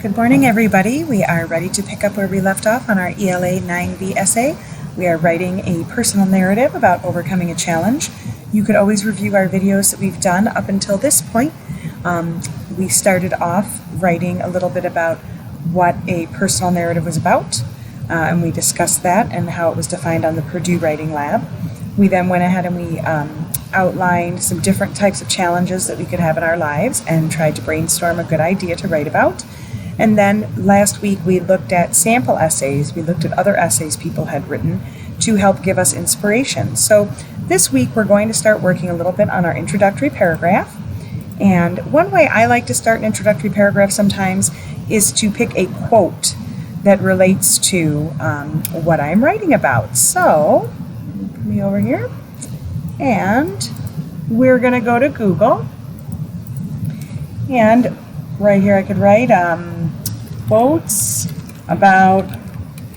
Good morning, everybody. We are ready to pick up where we left off on our ELA 9V essay. We are writing a personal narrative about overcoming a challenge. You could always review our videos that we've done up until this point. We started off writing a little bit about what a personal narrative was about, and we discussed that and how it was defined on the Purdue Writing Lab. We then went ahead and we outlined some different types of challenges that we could have in our lives and tried to brainstorm a good idea to write about. And then last week we looked at sample essays. We looked at other essays people had written to help give us inspiration. So this week we're going to start working a little bit on our introductory paragraph. And one way I like to start an introductory paragraph sometimes is to pick a quote that relates to what I'm writing about. So, put me over here. And we're going to go to Google. And right here I could write quotes about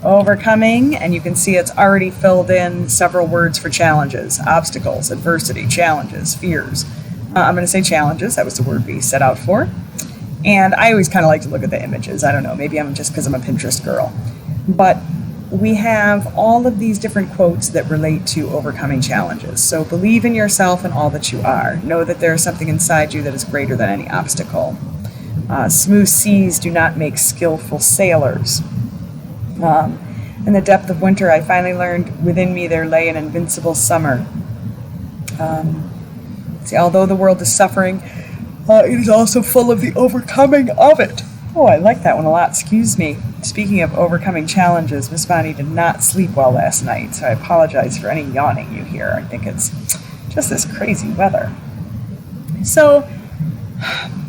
overcoming, and you can see it's already filled in several words for challenges, obstacles, adversity, challenges, fears. I'm going to say challenges. That was the word we set out for. And I always kind of like to look at the images. I don't know, maybe I'm just because I'm a Pinterest girl. But we have all of these different quotes that relate to overcoming challenges. So believe in yourself and all that you are. Know that there is something inside you that is greater than any obstacle. Smooth seas do not make skillful sailors. In the depth of winter, I finally learned within me there lay an invincible summer. See, although the world is suffering, it is also full of the overcoming of it. Oh, I like that one a lot. Excuse me. Speaking of overcoming challenges, Miss Bonnie did not sleep well last night, so I apologize for any yawning you hear. I think it's just this crazy weather. So,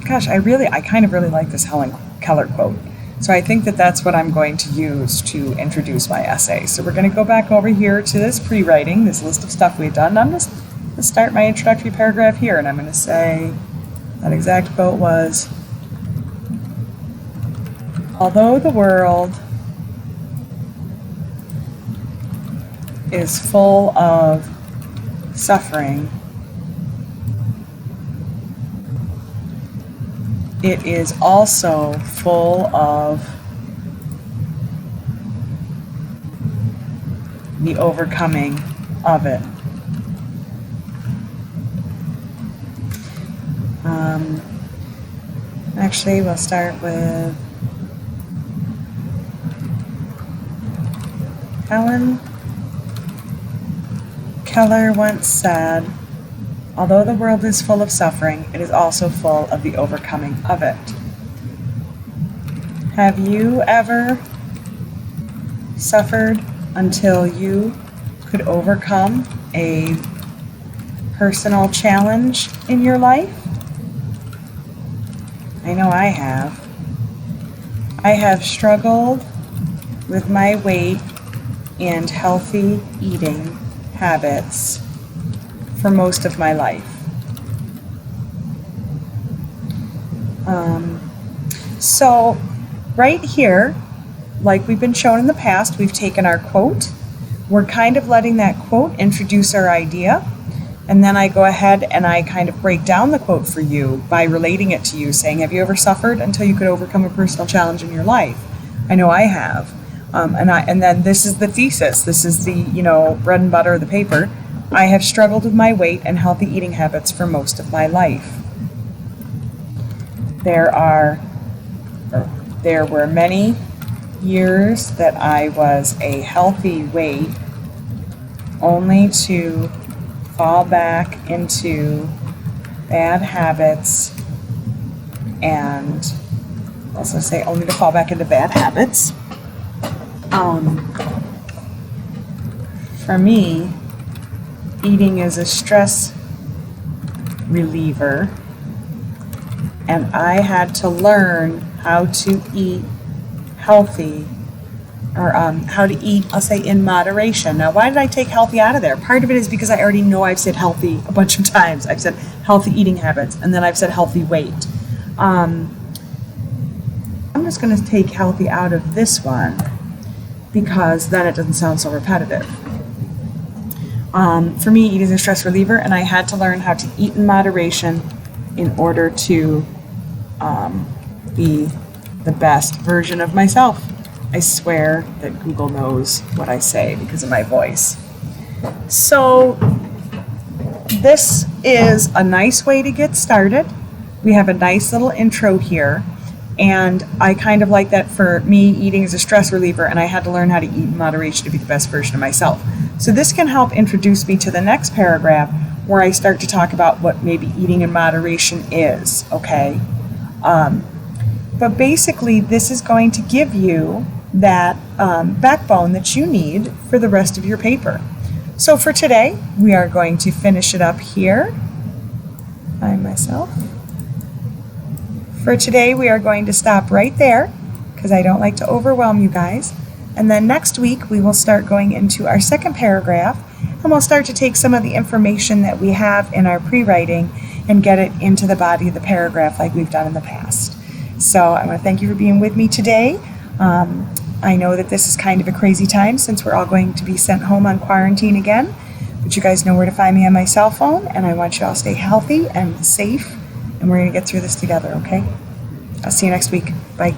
gosh, I kind of really like this Helen Keller quote. So I think that that's what I'm going to use to introduce my essay. So we're going to go back over here to this pre-writing, this list of stuff we've done. I'm just going to start my introductory paragraph here, and I'm going to say that exact quote was, although the world is full of suffering, it is also full of the overcoming of it. Actually, we'll start with Helen Keller once said, although the world is full of suffering, it is also full of the overcoming of it. Have you ever suffered until you could overcome a personal challenge in your life? I know I have. I have struggled with my weight and healthy eating habits for most of my life. So right here, like we've been shown in the past, we've taken our quote. We're kind of letting that quote introduce our idea, and then I go ahead and I kind of break down the quote for you by relating it to you, saying, have you ever suffered until you could overcome a personal challenge in your life? I know I have. And then this is the thesis. This is the, bread and butter of the paper. I have struggled with my weight and healthy eating habits for most of my life. There were many years that I was a healthy weight, only to fall back into bad habits, and also say only to fall back into bad habits. For me, eating is a stress reliever, and I had to learn how to eat healthy, or how to eat, I'll say, in moderation. Now, why did I take healthy out of there? Part of it is because I already know I've said healthy a bunch of times. I've said healthy eating habits, and then I've said healthy weight. I'm just going to take healthy out of this one, because then it doesn't sound so repetitive. For me, eating is a stress reliever, and I had to learn how to eat in moderation in order to be the best version of myself. I swear that Google knows what I say because of my voice. So this is a nice way to get started. We have a nice little intro here, and I kind of like that. For me, eating is a stress reliever, and I had to learn how to eat in moderation to be the best version of myself. So this can help introduce me to the next paragraph, where I start to talk about what maybe eating in moderation is, okay? But basically, this is going to give you that backbone that you need for the rest of your paper. So for today, we are going to finish it up here by myself. For today, we are going to stop right there because I don't like to overwhelm you guys. And then next week, we will start going into our second paragraph, and we'll start to take some of the information that we have in our pre-writing and get it into the body of the paragraph like we've done in the past. So I want to thank you for being with me today. I know that this is kind of a crazy time since we're all going to be sent home on quarantine again, but you guys know where to find me on my cell phone, and I want you all to stay healthy and safe, and we're going to get through this together, okay? I'll see you next week. Bye.